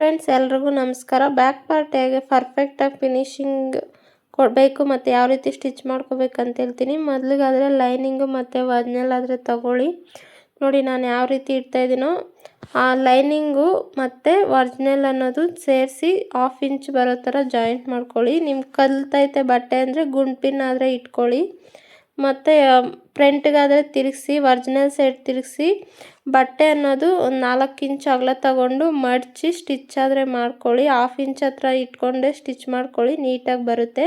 Friends ಎಲ್ರಿಗೂ ನಮಸ್ಕಾರ. Back part ಹೇಗೆ ಪರ್ಫೆಕ್ಟಾಗಿ ಫಿನಿಶಿಂಗ್ ಕೊಡಬೇಕು ಮತ್ತು ಯಾವ ರೀತಿ ಸ್ಟಿಚ್ ಮಾಡ್ಕೋಬೇಕಂತ ಹೇಳ್ತೀನಿ. ಮೊದಲಿಗಾದರೆ ಲೈನಿಂಗು ಮತ್ತು ಒರಿಜಿನಲ್ ಆದರೆ ತಗೊಳ್ಳಿ. ನೋಡಿ ನಾನು ಯಾವ ರೀತಿ ಇಡ್ತಾ ಇದ್ದೀನೋ ಆ ಲೈನಿಂಗು ಮತ್ತು ಒರಿಜಿನಲ್ ಅನ್ನೋದು ಸೇರಿಸಿ 1/2 ಇಂಚ್ ಬರೋ ಥರ ಜಾಯಿಂಟ್ ಮಾಡ್ಕೊಳ್ಳಿ. ನಿಮ್ಗೆ ಕಲ್ತೈತೆ ಬಟ್ಟೆ ಅಂದರೆ ಗುಂಡ್ಪಿನ್ ಆದರೆ ಇಟ್ಕೊಳ್ಳಿ. ಮತ್ತು ಫ್ರಂಟ್ಗಾದರೆ ತಿರುಗಿಸಿ ಒರಿಜಿನಲ್ ಸೈಡ್ ತಿರುಗಿಸಿ ಬಟ್ಟೆ ಅನ್ನೋದು ಒಂದು 4 ಇಂಚ್ ಅಗಲ ತಗೊಂಡು ಮಡಚಿ ಸ್ಟಿಚ್ ಆದರೆ ಮಾಡ್ಕೊಳ್ಳಿ. 1/2 ಇಂಚ್ ಹತ್ರ ಇಟ್ಕೊಂಡೆ ಸ್ಟಿಚ್ ಮಾಡ್ಕೊಳ್ಳಿ, ನೀಟಾಗಿ ಬರುತ್ತೆ.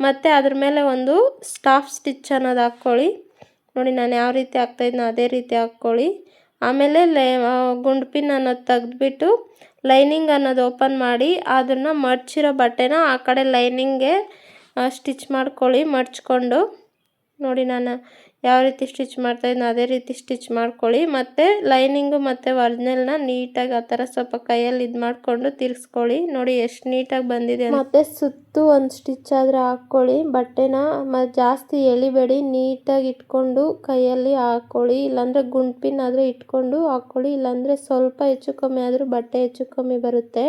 ಮತ್ತು ಅದ್ರ ಮೇಲೆ ಒಂದು ಸ್ಟಾಫ್ ಸ್ಟಿಚ್ ಅನ್ನೋದು ಹಾಕ್ಕೊಳ್ಳಿ. ನೋಡಿ ನಾನು ಯಾವ ರೀತಿ ಹಾಕ್ತಾಯಿದ್ನೋ ಅದೇ ರೀತಿ ಹಾಕ್ಕೊಳ್ಳಿ. ಆಮೇಲೆ ಗುಂಡ್ಪಿನ್ ಅನ್ನೋದು ತೆಗೆದ್ಬಿಟ್ಟು ಲೈನಿಂಗ್ ಅನ್ನೋದು ಓಪನ್ ಮಾಡಿ ಅದನ್ನು ಮಡಚಿರೋ ಬಟ್ಟೆನ ಆ ಕಡೆ ಲೈನಿಂಗ್ಗೆ ಸ್ಟಿಚ್ ಮಾಡ್ಕೊಳ್ಳಿ ಮಡ್ಚ್ಕೊಂಡು. ನೋಡಿ ನಾನು ಯಾವ ರೀತಿ ಸ್ಟಿಚ್ ಮಾಡ್ತಾಯಿದ್ನೋ ಅದೇ ರೀತಿ ಸ್ಟಿಚ್ ಮಾಡ್ಕೊಳ್ಳಿ. ಮತ್ತು ಲೈನಿಂಗು ಮತ್ತು ಒರಿಜಿನಲ್ನ ನೀಟಾಗಿ ಆ ಥರ ಸ್ವಲ್ಪ ಕೈಯಲ್ಲಿ ಇದು ಮಾಡಿಕೊಂಡು ತಿರ್ಗಿಸ್ಕೊಳ್ಳಿ. ನೋಡಿ ಎಷ್ಟು ನೀಟಾಗಿ ಬಂದಿದೆ. ಮತ್ತು ಸುತ್ತು ಒಂದು ಸ್ಟಿಚ್ ಆದರೆ ಹಾಕ್ಕೊಳ್ಳಿ. ಬಟ್ಟೆನ ಜಾಸ್ತಿ ಎಳಿಬೇಡಿ, ನೀಟಾಗಿ ಇಟ್ಕೊಂಡು ಕೈಯಲ್ಲಿ ಹಾಕ್ಕೊಳ್ಳಿ. ಇಲ್ಲಾಂದರೆ ಗುಂಡ್ಪಿನ್ ಆದರೆ ಇಟ್ಕೊಂಡು ಹಾಕ್ಕೊಳ್ಳಿ, ಇಲ್ಲಾಂದರೆ ಸ್ವಲ್ಪ ಹೆಚ್ಚು ಕಮ್ಮಿ ಆದರೂ ಬಟ್ಟೆ ಹೆಚ್ಚು ಕಮ್ಮಿ ಬರುತ್ತೆ.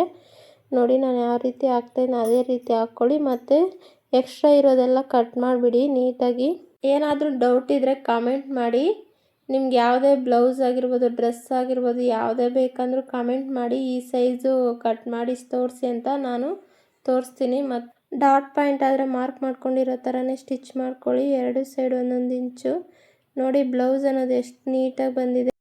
ನೋಡಿ ನಾನು ಯಾವ ರೀತಿ ಹಾಕ್ತಾಯಿದ್ನೋ ಅದೇ ರೀತಿ ಹಾಕ್ಕೊಳ್ಳಿ. ಮತ್ತು ಎಕ್ಸ್ಟ್ರಾ ಇರೋದೆಲ್ಲ ಕಟ್ ಮಾಡಿಬಿಡಿ ನೀಟಾಗಿ. ಏನಾದರೂ ಡೌಟ್ ಇದ್ದರೆ ಕಾಮೆಂಟ್ ಮಾಡಿ. ನಿಮ್ಗೆ ಯಾವುದೇ ಬ್ಲೌಸ್ ಆಗಿರ್ಬೋದು, ಡ್ರೆಸ್ ಆಗಿರ್ಬೋದು, ಯಾವುದೇ ಬೇಕಂದ್ರೂ ಕಾಮೆಂಟ್ ಮಾಡಿ. ಈ ಸೈಜು ಕಟ್ ಮಾಡಿ ತೋರಿಸಿ ಅಂತ ನಾನು ತೋರಿಸ್ತೀನಿ. ಮತ್ತು ಡಾಟ್ ಪಾಯಿಂಟ್ ಆದರೆ ಮಾರ್ಕ್ ಮಾಡ್ಕೊಂಡಿರೋ ಥರನೇ ಸ್ಟಿಚ್ ಮಾಡ್ಕೊಳ್ಳಿ. 2 ಸೈಡ್ 1 ಇಂಚು. ನೋಡಿ ಬ್ಲೌಸ್ ಅನ್ನೋದು ಎಷ್ಟು ನೀಟಾಗಿ ಬಂದಿದೆ.